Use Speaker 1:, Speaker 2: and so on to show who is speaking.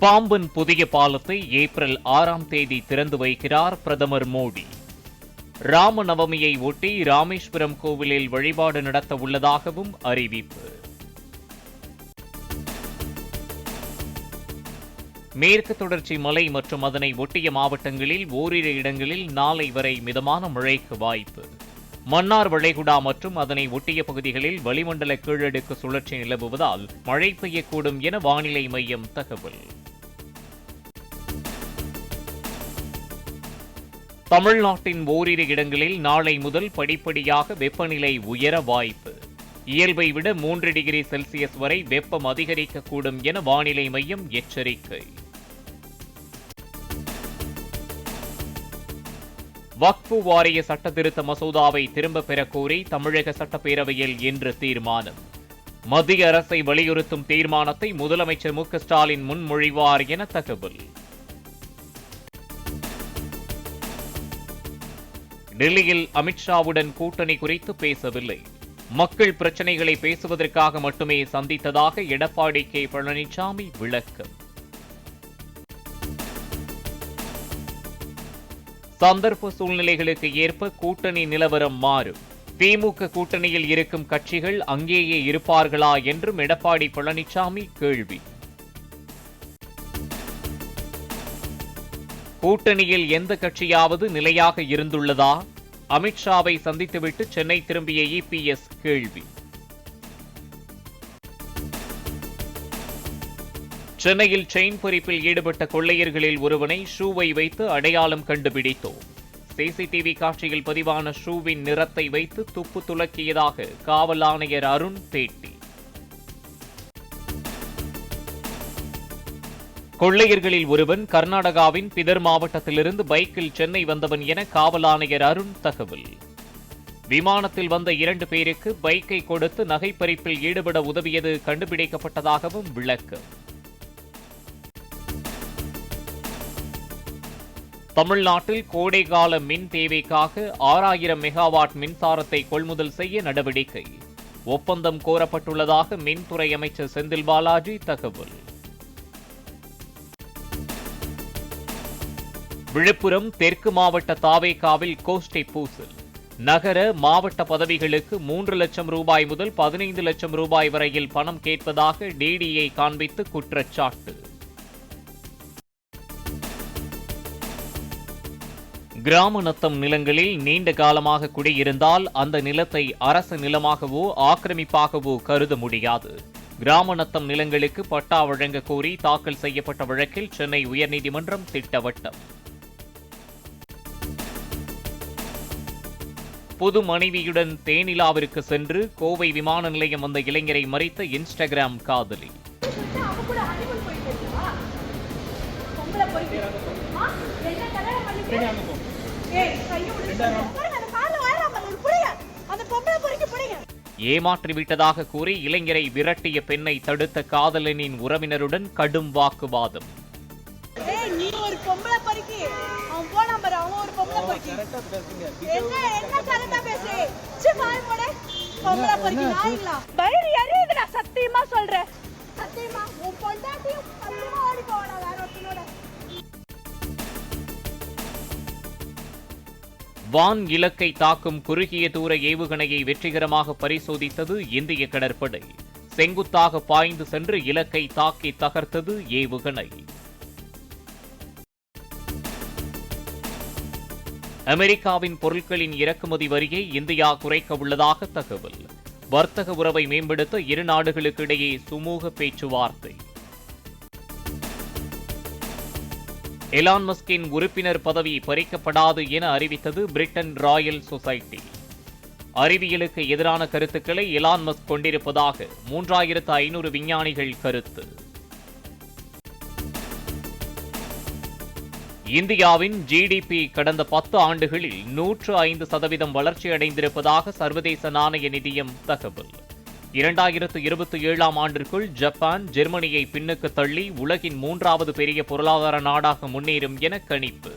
Speaker 1: பாம்பன் புதிய பாலத்தை ஏப்ரல் 6ஆம் தேதி திறந்து வைக்கிறார் பிரதமர் மோடி. ராமநவமியை ஒட்டி ராமேஸ்வரம் கோவிலில் வழிபாடு நடத்த உள்ளதாகவும் அறிவிப்பு. மேற்கு தொடர்ச்சி மலை மற்றும் அதனை ஒட்டிய மாவட்டங்களில் ஓரிரு இடங்களில் நாளை வரை மிதமான மழைக்கு வாய்ப்பு. மன்னார் வளைகுடா மற்றும் அதனை ஒட்டிய பகுதிகளில் வளிமண்டல கீழடுக்கு சுழற்சி நிலவுவதால் மழை பெய்யக்கூடும் என வானிலை மையம் தகவல். தமிழ்நாட்டின் ஓரிரு இடங்களில் நாளை முதல் படிப்படியாக வெப்பநிலை உயர வாய்ப்பு. இயல்பை விட 3 டிகிரி செல்சியஸ் வரை வெப்பம் அதிகரிக்கக்கூடும் என வானிலை மையம் எச்சரிக்கை. வக்ஃபு வாரிய சட்டத்திருத்த மசோதாவை திரும்பப் பெறக் கோரி தமிழக சட்டப்பேரவையில் இன்று தீர்மானம். மத்திய அரசை வலியுறுத்தும் தீர்மானத்தை முதலமைச்சர் மு.க. ஸ்டாலின் முன்மொழிவார் என தகவல். டெல்லியில் அமித்ஷாவுடன் கூட்டணி குறித்து பேசவில்லை. மக்கள் பிரச்சினைகளை பேசுவதற்காக மட்டுமே சந்தித்ததாக எடப்பாடி கே. பழனிசாமி விளக்கம். சந்தர்ப்ப சூழ்நிலைகளுக்கு ஏற்ப கூட்டணி நிலவரம் மாறும். திமுக கூட்டணியில் இருக்கும் கட்சிகள் அங்கேயே இருப்பார்களா என்றும் எடப்பாடி பழனிசாமி கேள்வி. கூட்டணியில் எந்த கட்சியாவது நிலையாக இருந்துள்ளதா? அமித்ஷாவை சந்தித்துவிட்டு சென்னை திரும்பிய இபிஎஸ் கேள்வி. சென்னையில் செயின் பறிப்பில் ஈடுபட்ட கொள்ளையர்களில் ஒருவனை ஷூவை வைத்து அடையாளம் கண்டுபிடித்தோம். சிசிடிவி காட்சியில் பதிவான ஷூவின் நிறத்தை வைத்து துப்பு துலக்கியதாக காவல் ஆணையர் அருண் பேட்டி. கொள்ளையர்களில் ஒருவன் கர்நாடகாவின் பிதர் மாவட்டத்திலிருந்து பைக்கில் சென்னை வந்தவன் என காவல் ஆணையர் அருண் தகவல். விமானத்தில் வந்த 2 பேருக்கு பைக்கை கொடுத்து நகைப்பறிப்பில் ஈடுபட உதவியது கண்டுபிடிக்கப்பட்டதாகவும் விளக்கம். தமிழ்நாட்டில் கோடைகால மின் தேவைக்காக 6000 மெகாவாட் மின்சாரத்தை கொள்முதல் செய்ய நடவடிக்கை. ஒப்பந்தம் கோரப்பட்டுள்ளதாக மின்துறை அமைச்சர் செந்தில் பாலாஜி தகவல். விழுப்புரம் தெற்கு மாவட்ட தாவேகாவில் கோஷ்டி பூசல். நகர மாவட்ட பதவிகளுக்கு 3 லட்சம் ரூபாய் முதல் 15 லட்சம் ரூபாய் வரையில் பணம் கேட்பதாக டிடியை காண்பித்து குற்றச்சாட்டு. கிராம நத்தம் நிலங்களில் நீண்ட காலமாக குடியிருந்தால் அந்த நிலத்தை அரசு நிலமாகவோ ஆக்கிரமிப்பாகவோ கருத முடியாது. கிராம நத்தம் நிலங்களுக்கு பட்டா வழங்க கோரி தாக்கல் செய்யப்பட்ட வழக்கில் சென்னை உயர்நீதிமன்றம் திட்டவட்டம். புது மனைவியுடன் தேனிலாவிற்கு சென்று கோவை விமான நிலையம் வந்த இளைஞரை மறித்த இன்ஸ்டாகிராம் காதலி. ஏமாற்றிவிட்டதாக கூறி இளைஞரை விரட்டிய பெண்ணை தடுத்த காதலனின் உறவினருடன் கடும் வாக்குவாதம்.
Speaker 2: சத்தியமா சொல்றேன்.
Speaker 1: வான் இலக்கை தாக்கும் குறுகிய தூர ஏவுகணையை வெற்றிகரமாக பரிசோதித்தது இந்திய கடற்படை. செங்குத்தாக பாய்ந்து சென்று இலக்கை தாக்கி தகர்த்தது ஏவுகணை. அமெரிக்காவின் பொருட்களின் இறக்குமதி வரியை இந்தியா குறைக்க உள்ளதாக தகவல். வர்த்தக உறவை மேம்படுத்த இரு நாடுகளுக்கு இடையே சுமூக பேச்சுவார்த்தை. எலான் மஸ்கின் உறுப்பினர் பதவி பறிக்கப்படாது என அறிவித்தது பிரிட்டன் ராயல் சொசைட்டி. அறிவியலுக்கு எதிரான கருத்துக்களை எலான் மஸ்க் கொண்டிருப்பதாக 3500 விஞ்ஞானிகள் கருத்து. இந்தியாவின் ஜிடிபி கடந்த 10 ஆண்டுகளில் 105% வளர்ச்சியடைந்திருப்பதாக சர்வதேச நாணய நிதியம் தகவல். 2027ஆம் ஆண்டிற்குள் ஜப்பான் ஜெர்மனியை பின்னுக்கு தள்ளி உலகின் 3வது பெரிய பொருளாதார நாடாக முன்னேறும் என கணிப்பு.